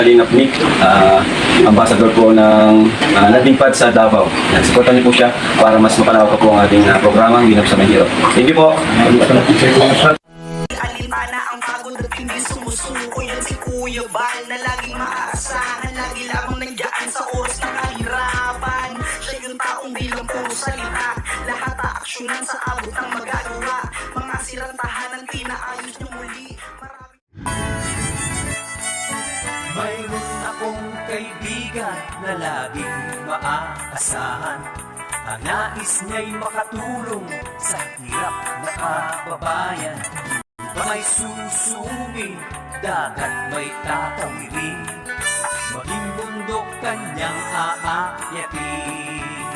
Kalingap Nick, ambassador po ng landing pad sa Davao. Supportan niyo po siya para mas mapalawak pa po ang ating programang Ginap sa Mahirap. Thank you po. Alintana ang pagod at hindi sumusuko. Yan si Kuya Bal na laging maaasahan. Lagi lamang nandiyan sa oras ng kahirapan. Siya yung taong bilang puro salita. Lahat aaksyonan sa abot ng magagawa. Mga sirang tahanan pinaayos niyo muli. Mayroon akong kaibigan na laging maaasahan. Ang nais niya'y makatulong sa hirap na kababayan. Ba may susumi, dagat may tatawirin, maging bundok kanyang aakyatin.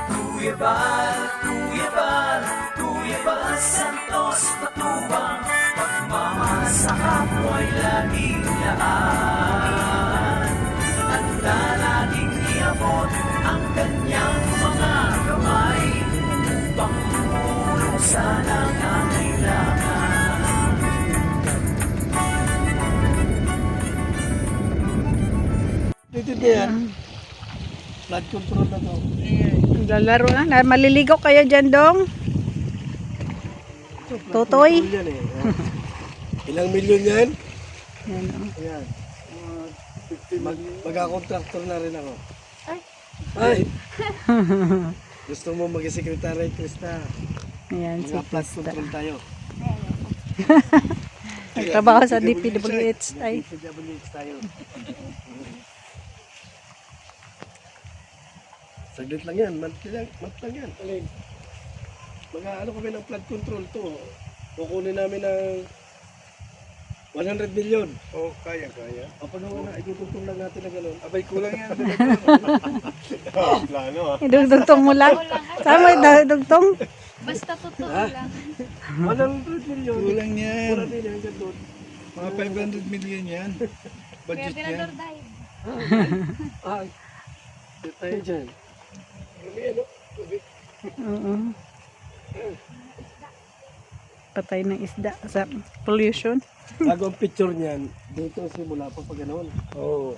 Kuya Bal, Kuya Bal, Kuya Bal Santos Matubang, pagmamahal sa kapwa'y laging laan. Handa laging iabot ang kanyang mga kamay upang tumulong sa nangangailangan. Dito yan. Flood control na to. Lalaro na. Maliligaw kayo dyan, Dong. Totoy. Yan eh. Ilang milyon yan? Yan, Ayan. Magka-contractor na rin ako. Ay! Gusto mo maging sekretary, Krista? Ayan, si Mga flood Krista. control tayo. Nagtrabaho sa DPWH. Ay, DPWH tayo. Saglit lang yan. Month lang yan. Alin? Mag-ano kami ng flood control to. Kukunin namin ng 100 million. Oh, kaya. O pag na, itututong lang natin na gano'n. Abay, kulang yan. Plano ah. idugtong mo lang. Saan mo idugtong? Basta totoo Ha? lang. 100 million. Kulang yan. Kulang din hanggang doon. Mga 500 million yan. Kaya Budget yan. tinador dahil. Ay, dito tayo dyan. Oo. Patay ng isda sa pollution. Bago ang picture niyan, dito simula pa pag gano'n. Oo.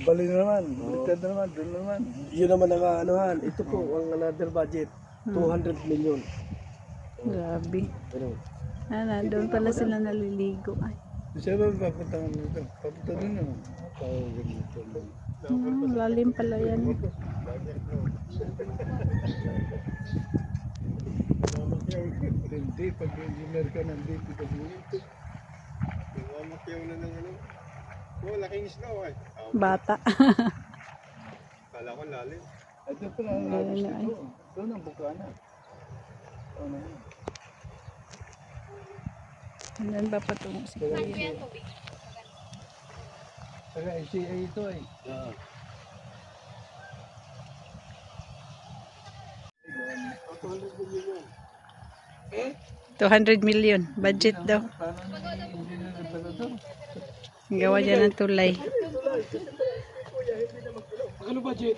Bali na naman. Baliktad na naman. Doon na naman. Yun naman ang anuhan. Ito po ang another budget. 200 million. Grabe. Ano? Doon pala sila naliligo. Ay. Siya ba papunta nito? Papunta doon naman. Lalim pala yan. Hindi. Pag engineer ka nandito. Mamakyaw na ng ano. Oh, laking isla oh. Bata. Kala ko lalim. Ito pala ang Ayun labis na, ay. dito. Doon ang bukana. Ano yun? Saan ba patungo si Kuya? Taga ICA ito eh. Ah. Eh? 200 million. Budget daw. Paano ni engineer na pala to? Gawa dyan ng tulay. Ano budget?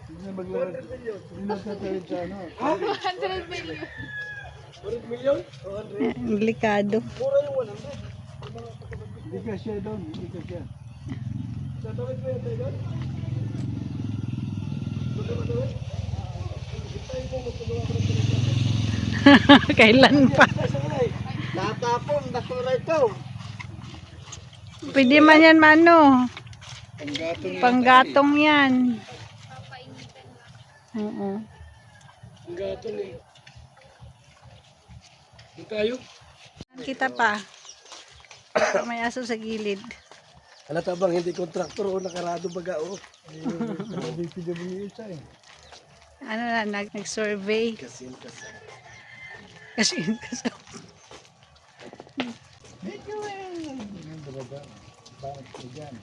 Hindi na maglalagay. Hindi na tatawid sa ano. 100 million. 100 million? 200? Delikado. Mura yung 100. Hindi ka siya doon. Hindi ka siya. Tatawid mo yan tayo doon? Tatawid? Tayo po magpagawa ko ng pinagkakit. Kailan pa? Tatapon, nasura ito. Pwede man yan, Mano. Panggatong na. Panggatong yan. Oo. Ang gatong eh. Doon tayo? Kita pa. May aso sa gilid. Halata bang hindi kontraktor o nakarado baga o? DPWH eh. Ano na, nag-survey. Kasi. Kasi Medyo eh. Talaga. Bakit ka dyan?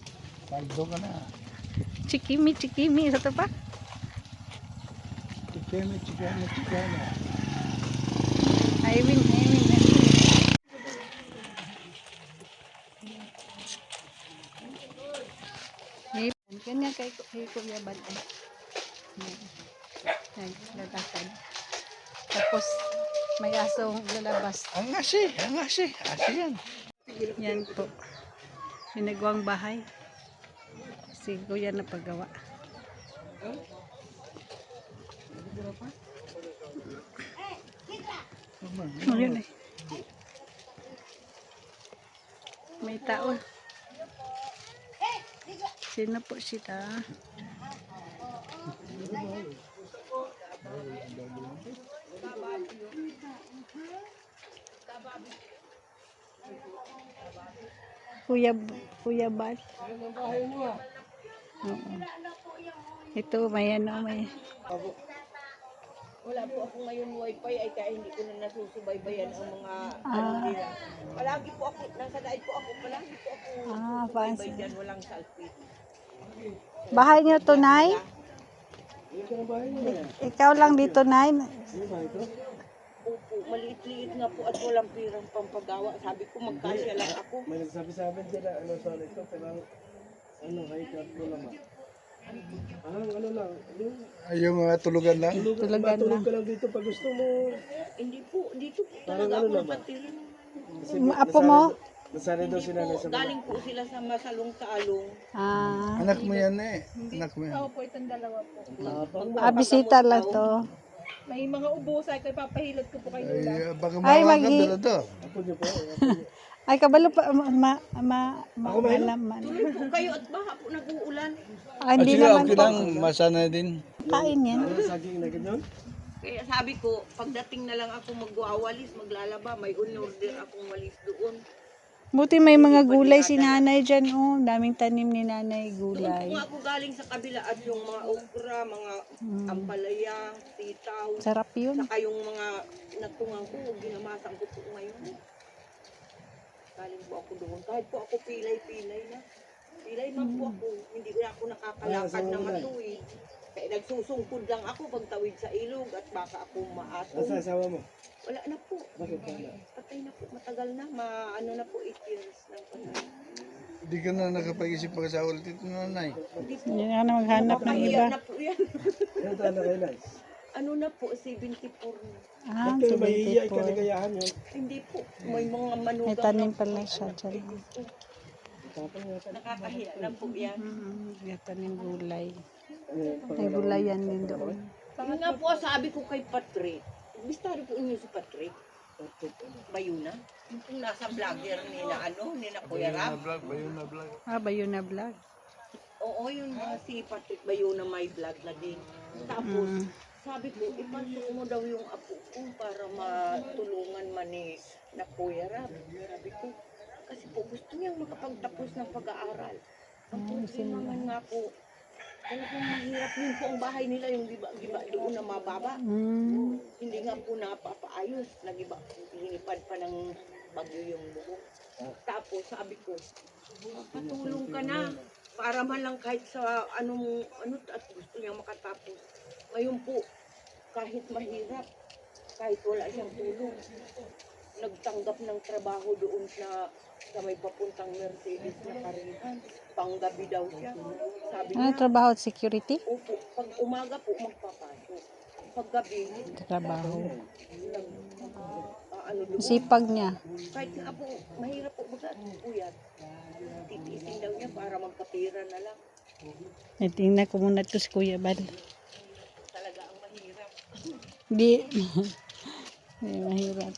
Paldo ka na. chikimi. Sa to pa? Chikana. Iwin. Kanya kay Kuya Bal. Naglalakad. Tapos may asong lalabas. Ang asi yan. Yan po. Pinagawang bahay. Si kuya na paggawa. Oh, yun eh. May tao. Sino po sila? Kuya Bal. Oo. Ito, may ano, may... Wala po ako ngayon wifi ay kaya hindi ko na nasusubaybayan ang mga ano nila. Palagi po ako, nasa diet po ako, palagi po ako fans. susubaybay dyan, walang selfie. Bahay niyo to, Nay? Ikaw lang dito, Nay? Opo, maliit-liit nga po at walang pirang pampagawa. Sabi ko magkasya lang ako. May nagsabi sa amin dyan na ano sorry ito, pero ano, high card ko naman. Ano lang, Yung tulugan lang. Tulugan matulog ka lang dito pag gusto mo. Hindi po, dito po Parang talaga ano ako naman. napatirin. Kasi Apo mo? nasanay daw Hindi sila po, sa galing po sila sa masalong-talong. Ah, Anak mo yan eh. Anak mo yan. Opo, itong dalawa po. bisita lang to. May mga ubusan, kaya papahilot ko po kay Lola. Ay, baka Ay, mawa ka magi- dala to. Apo niyo po. Apo niyo. Ay, kabalo pa, naman. Tuloy po kayo at baka po nag-uulan. Ay, hindi Sige, naman okay po. lang. Masana din. Kain yan. Ano saging na ganyan? Kaya sabi ko, pagdating na lang ako magwawalis, maglalaba, may on-order akong walis doon. Buti may mga gulay si nanay dyan, oh. Daming tanim ni nanay Doon gulay. po ako galing sa kabila at yung mga okra, mga ampalaya, sitaw, Sarap yun. saka yung mga natungan ko, ginamasan ko po ngayon. Galing po ako doon. Kahit po ako pilay-pilay na. Pilay man po ako. Hindi na ako nakakalakad na matuwid. Kaya nagsusungkod lang ako pagtawid sa ilog at baka ako maatong. Nasa asawa mo? Wala na po. Bakit pala? Patay na po. Matagal na. Ano na po, 8 years na patay. Hindi ka na nakapag-isip pag-asawa ulit ito, nanay. Hindi po. Hindi na maghanap ng iba. Iyan na po yan. Ilan taon na kayo, Nice? Ano na po, 74 na. Ah, Bakit mahihiya 74. kalagayahan yun? Hindi po. May mga May manugang tanim na pala siya dyan. nakakahiya na po yan. May tanim gulay. Ano yun? May gulay yan din doon. Yun nga po, sabi ko kay Patrick. Bistari po inyo si Patrick. Bayuna. Yung pong nasa vlogger ni na ni na Kuya Rab. Ah, Bayuna Vlog. Oo, yun si Patrick Bayuna may vlog na din. Tapos, sabi ko, ipasok mo daw yung apo ko para matulungan man ni na Kuya Rab. Sabi ko, kasi po gusto niyang makapagtapos ng pag-aaral. Ang problema nga po, talagang mahirap yun po ang bahay nila, yung giba doon na mababa. Hindi nga po napapaayos. Nagiba, hinipad pa ng bagyo yung buhok. Tapos sabi ko, patulong ka na para man lang kahit sa ano at gusto niya makatapos. Ngayon po, kahit mahirap, kahit wala siyang tulong, nagtanggap ng trabaho doon sa may papuntang Mercedes na karihan. Panggabi daw siya. Sabi Ano niya, trabaho at security? opo, pag umaga po magpapasok. Pag gabi, Trabaho. ano doon. Sipag niya. Kahit nga po, mahirap po magsaat po yan. Titiisin daw niya para magkapira na lang. Tingnan ko muna ito si Kuya Bal. Talaga ang mahirap. Hindi. Hindi mahirap.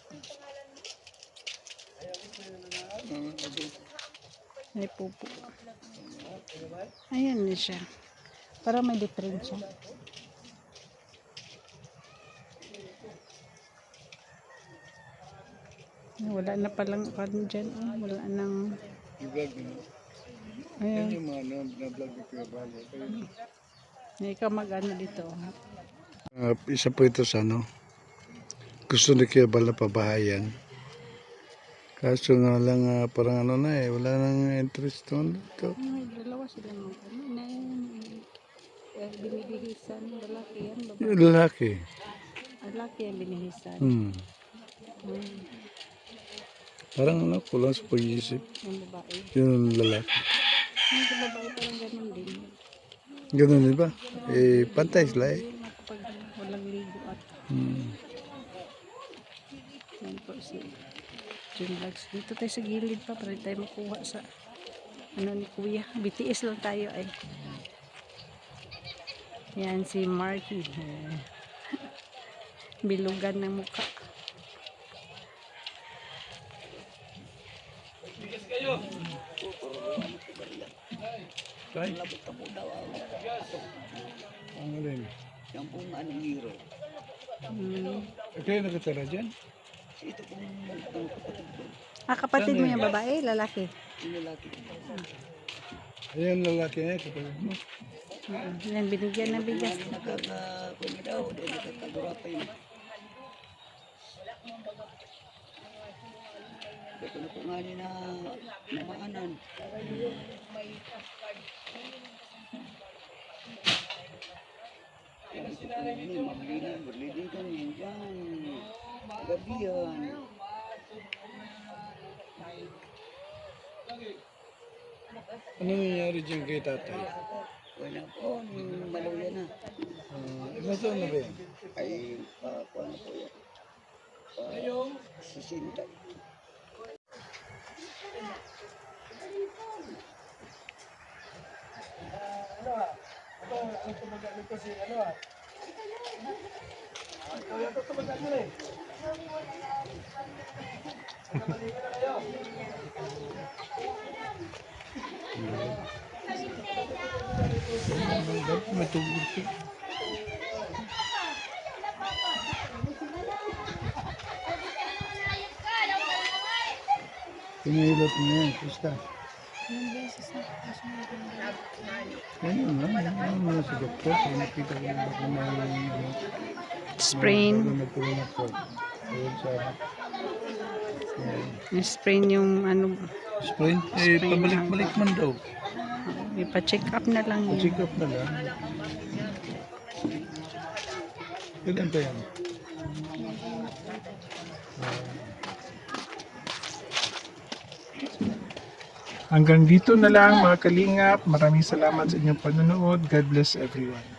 Ay, pupo. Ayan na siya. Para may diferensya. Wala na palang ano dyan. Wala nang... I-vlog mo. Ayan. Yan yung mga na-vlog ni Kuya Balo. Ikaw mag-ano dito. Isa po ito sa ano. Gusto ni Kuya Bal na pabahayan. Kaso nga lang parang ano na eh. Wala nang interest doon dito. Dalawa sila mga ano na binihisan. Lalaki yan. Yung lalaki. Lalaki yan binihisan. Parang ano, kulang sa pag-iisip. Yung babae. Yung lalaki. Yung babae parang ganun din. Ganun din ba? Eh, pantay sila eh. Kapag walang ligo at yan po si Jim Vlogs. Dito tayo sa gilid pa para tayo makuha sa ano ni Kuya. BTS lang tayo ay. Yan si Marky. Bilugan ng mukha. Tay? Ang alin? Yan pong anong hero. Kayo nakatara dyan? Ito pong Kapatid mo yung babae, lalaki. lalaki. Ayan lalaki niya, kapatid mo. Yan, binigyan ng bigas. Nakakakuha daw, dahil nakakagura pa yun. Ito na po nga niya na namaanan. Magliligan yan dyan. Gabi yan. Ano nangyari dyan kay tatay? Wala po, malawya na. Ilang taon na ba yan? Ay, paano po yan? Sisinta. Dapat matugod siya. Pinahilot mo yan, Krista. Ayun nga, ayun nga sa doktor. Kung nakita ko na baka may Sprain. nagkaroon ako. Ayun sa Sprain yung ano, sprain. Eh, pabalik-balik man daw. ipa-check up na lang yun. Check up na lang. Kailan pa yan? Hanggang dito na lang mga kalingap. Maraming salamat sa inyong panonood. God bless everyone.